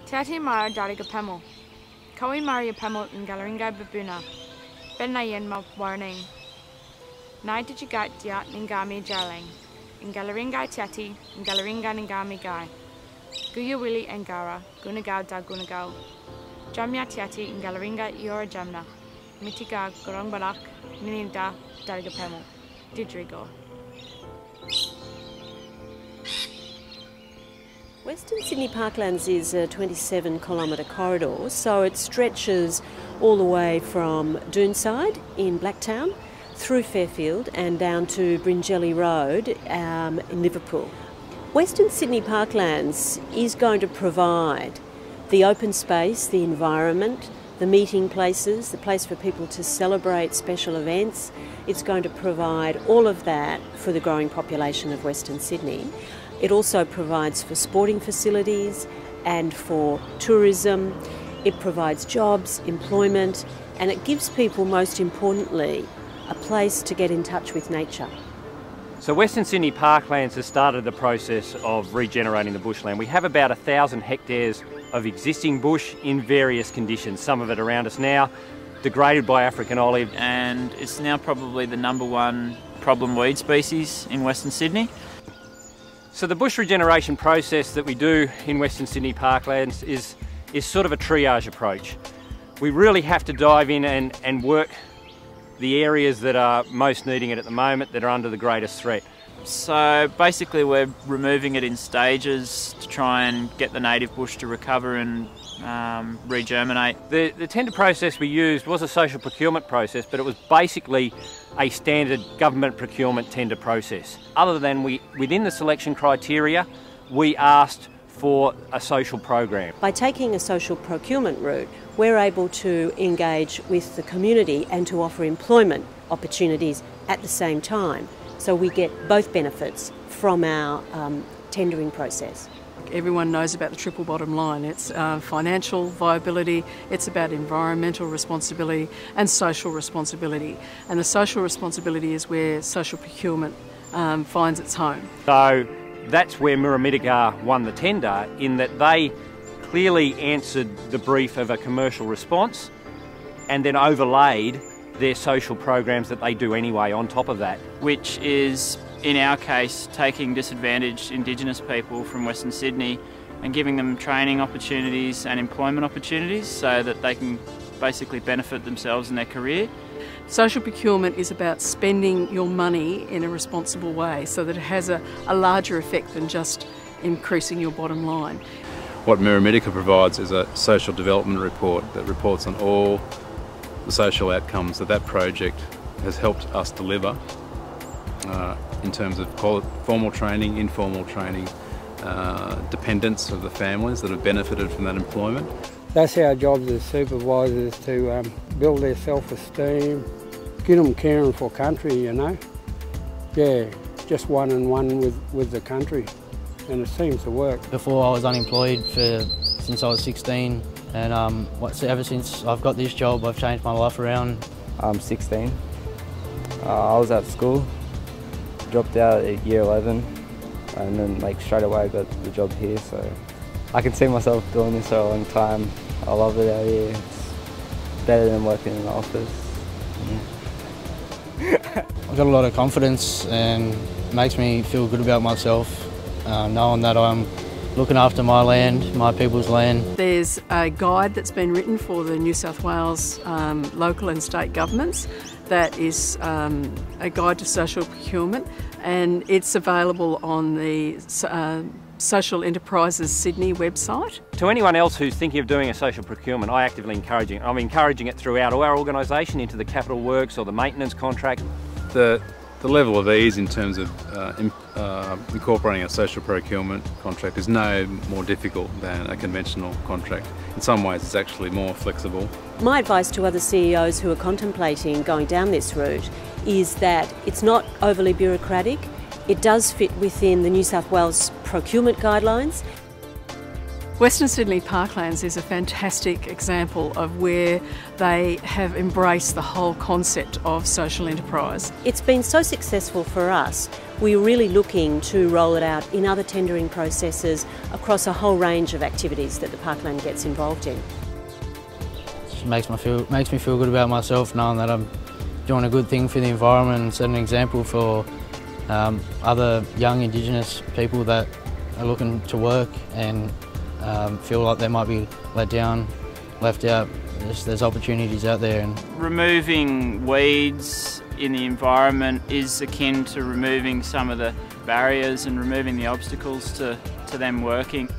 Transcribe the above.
Te mara Darug pemel. Kawi Maria pemel in Galaringa babuna. Ben nayen ma warning. Nai digigat diat ningami jarling. In Galaringa teti, in Galaringa ningami guy. Guya willi engara, gunagao da gunagao. Jamya teti in Galaringa iora jamna. Mittigar Caring, Nininda Darug pemel. Didrigo. Western Sydney Parklands is a 27-kilometre corridor, so it stretches all the way from Doonside in Blacktown through Fairfield and down to Bringelly Road in Liverpool. Western Sydney Parklands is going to provide the open space, the environment, the meeting places, the place for people to celebrate special events. It's going to provide all of that for the growing population of Western Sydney. It also provides for sporting facilities and for tourism. It provides jobs, employment, and it gives people, most importantly, a place to get in touch with nature. So Western Sydney Parklands has started the process of regenerating the bushland. We have about 1,000 hectares of existing bush in various conditions, some of it around us now, degraded by African olive. And it's now probably the #1 problem weed species in Western Sydney. So the bush regeneration process that we do in Western Sydney Parklands is sort of a triage approach. We really have to dive in and work the areas that are most needing it at the moment, that are under the greatest threat. So basically we're removing it in stages to try and get the native bush to recover and regerminate. The tender process we used was a social procurement process, but it was basically a standard government procurement tender process. Other than within the selection criteria, we asked for a social program. By taking a social procurement route, we're able to engage with the community and to offer employment opportunities at the same time. So we get both benefits from our tendering process. Everyone knows about the triple bottom line. It's financial viability, it's about environmental responsibility and social responsibility. And the social responsibility is where social procurement finds its home. So that's where Muru Mittigar won the tender, in that they clearly answered the brief of a commercial response and then overlaid their social programs that they do anyway on top of that. Which is, in our case, taking disadvantaged Indigenous people from Western Sydney and giving them training opportunities and employment opportunities so that they can basically benefit themselves in their career. Social procurement is about spending your money in a responsible way so that it has a larger effect than just increasing your bottom line. What Muru Mittigar provides is a social development report that reports on all the social outcomes that project has helped us deliver in terms of formal training, informal training, dependents of the families that have benefited from that employment. That's our jobs as supervisors, to build their self-esteem, get them caring for country, you know. Yeah, just one and one with the country, and it seems to work. Before I was unemployed since I was 16, and ever since I've got this job, I've changed my life around. I'm 16. I was at school, dropped out at year 11, and then straight away I got the job here, so I can see myself doing this for a long time. I love it out here. It's better than working in an office. I've got a lot of confidence and it makes me feel good about myself, knowing that I'm looking after my land, my people's land. There's a guide that's been written for the New South Wales local and state governments that is a guide to social procurement, and it's available on the Social Enterprises Sydney website. To anyone else who's thinking of doing a social procurement, I actively encourage it. I'm encouraging it throughout our organisation, into the capital works or the maintenance contract. The level of ease in terms of incorporating a social procurement contract is no more difficult than a conventional contract. In some ways it's actually more flexible. My advice to other CEOs who are contemplating going down this route is that it's not overly bureaucratic. It does fit within the New South Wales procurement guidelines. Western Sydney Parklands is a fantastic example of where they have embraced the whole concept of social enterprise. It's been so successful for us. we're really looking to roll it out in other tendering processes across a whole range of activities that the Parkland gets involved in. It makes me feel good about myself, knowing that I'm doing a good thing for the environment and setting an example for other young Indigenous people that are looking to work and feel like they might be let down, left out. There's opportunities out there. And removing weeds in the environment is akin to removing some of the barriers and removing the obstacles to them working.